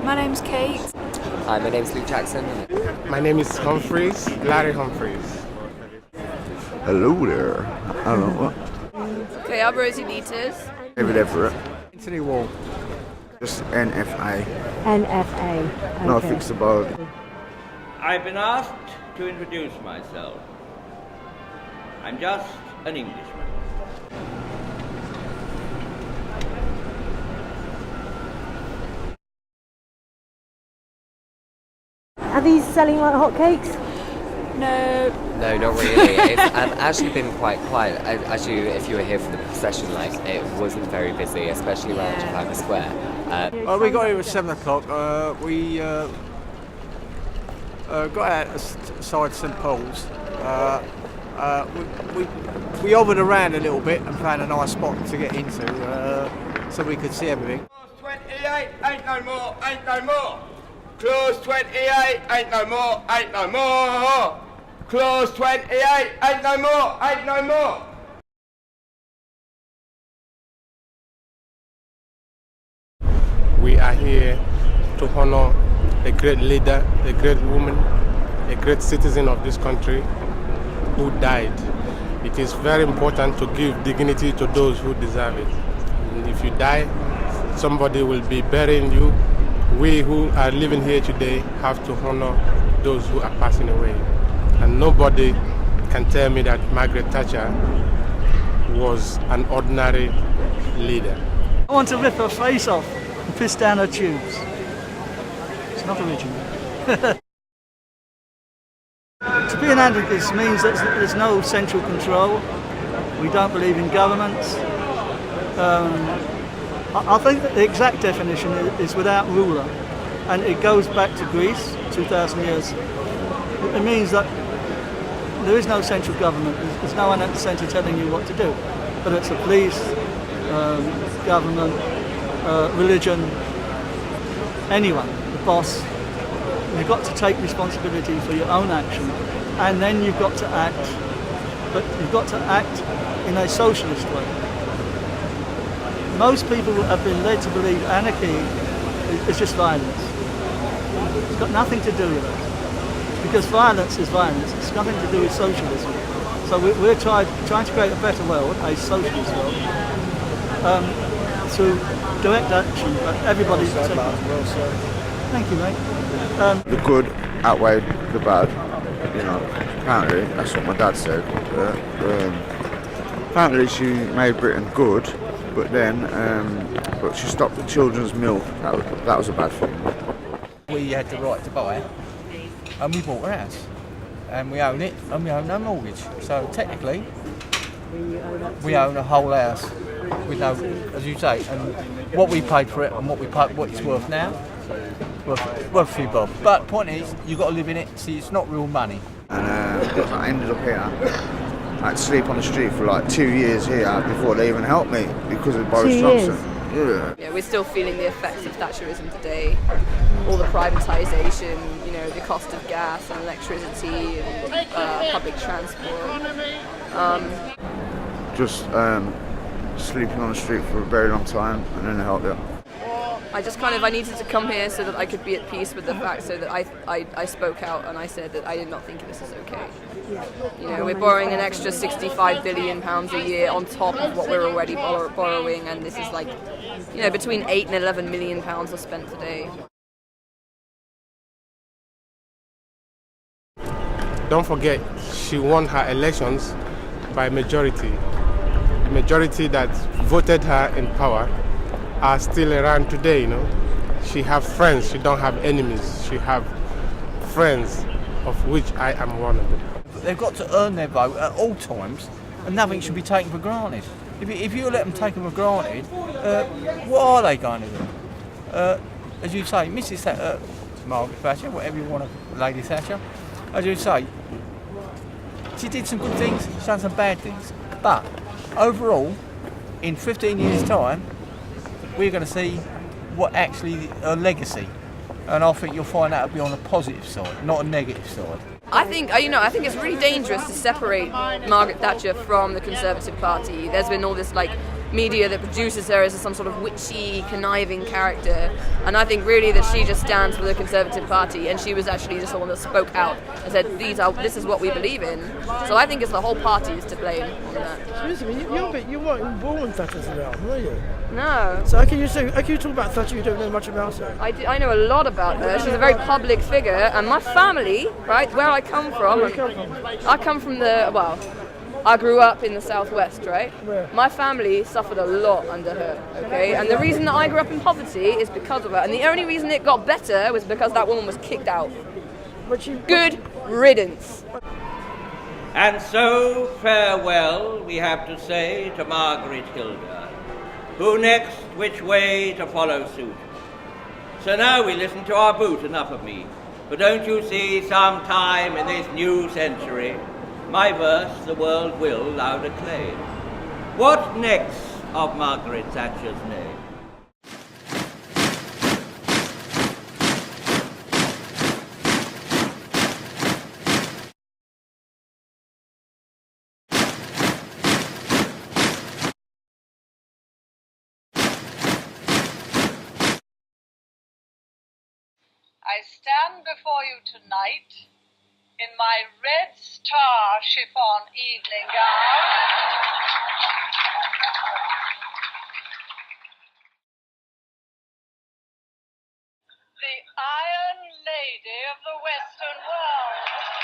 My name's Kate. Hi, my name's Luke Jackson. My name is Larry Humphreys. Hello there. I don't know what. Okay, I'm Rosie Peters. David Everett. Anthony Wall. Just NFA. NFA. Okay. No, fix the boat. I've been asked to introduce myself. I'm just an Englishman. Are these selling like hotcakes? No. No, not really. It's actually been quite quiet. If you were here for the procession, it wasn't very busy, especially around Trafalgar Square. We got here at 7 o'clock. We got out aside St Paul's. We hovered around a little bit and found a nice spot to get into so we could see everything. 28, ain't no more, ain't no more. Clause 28, ain't no more, ain't no more. Clause 28, ain't no more, ain't no more. We are here to honor a great leader, a great woman, a great citizen of this country who died. It is very important to give dignity to those who deserve it. And if you die, somebody will be burying you. We who are living here today have to honor those who are passing away. And nobody can tell me that Margaret Thatcher was an ordinary leader. I want to rip her face off and piss down her tubes. It's not original. To be an anarchist means that there's no central control. We don't believe in governments. I think that the exact definition is without ruler, and it goes back to Greece, 2,000 years. It means that there is no central government. There's no one at the centre telling you what to do. But it's the police, government, religion, anyone, the boss. You've got to take responsibility for your own action, and then you've got to act. But you've got to act in a socialist way. Most people have been led to believe anarchy is just violence. It's got nothing to do with it. Because violence is violence. It's nothing to do with socialism. So we're trying to create a better world, a socialist world, through direct action. But everybody's taking. Thank you, mate. The good outweighed the bad. You know, apparently, that's what my dad said. Apparently she made Britain good, but then but she stopped the children's milk. That was a bad thing. We had the right to buy it, and we bought a house, and we own it, and we own no mortgage. So technically, we own a whole house with no, as you say, and what we paid for it and what it's worth now, worth a few bob. But point is, you've got to live in it. See, it's not real money. And I ended up here. I had to sleep on the street for like 2 years here before they even helped me because of Boris Johnson. Yeah, we're still feeling the effects of Thatcherism today. All the privatisation, the cost of gas and electricity and public transport. Just sleeping on the street for a very long time, and then they helped you. I needed to come here so that I could be at peace with the fact, so that I spoke out and I said that I did not think this is okay. We're borrowing an extra £65 billion a year on top of what we're already borrowing, and this is between £8 and £11 million are spent today. Don't forget, she won her elections by majority. The majority that voted her in power are still around today, She have friends, she don't have enemies. She have friends, of which I am one of them. They've got to earn their vote at all times, and nothing should be taken for granted. If you let them take them for granted, what are they going to do? As you say, Mrs. Thatcher, Margaret Thatcher, whatever you want to, Lady Thatcher, as you say, she did some good things, she's done some bad things. But overall, in 15 years' time, we're going to see what actually a legacy, and I think you'll find that will be on the positive side, not a negative side. I think it's really dangerous to separate Margaret Thatcher from the Conservative Party. There's been all this media that produces her as some sort of witchy, conniving character. And I think really that she just stands for the Conservative Party, and she was actually just the one that spoke out and said, this is what we believe in. So I think it's the whole party is to blame on that. Excuse me, you weren't born when Thatcher's around, were you? No. So how can you talk about Thatcher? You don't know much about her. I know a lot about her. She's a very public figure, and my family, right, where I come from, I come from I grew up in the southwest, right? Where? My family suffered a lot under her, okay? And the reason that I grew up in poverty is because of her. And the only reason it got better was because that woman was kicked out. Good riddance. And so farewell, we have to say to Margaret Hilda. Who next, which way to follow suit? So now we listen to our boot, enough of me. But don't you see, sometime in this new century, my verse the world will loud acclaim. What next of Margaret Thatcher's name? I stand before you tonight in my red star chiffon evening gown, the Iron Lady of the Western world.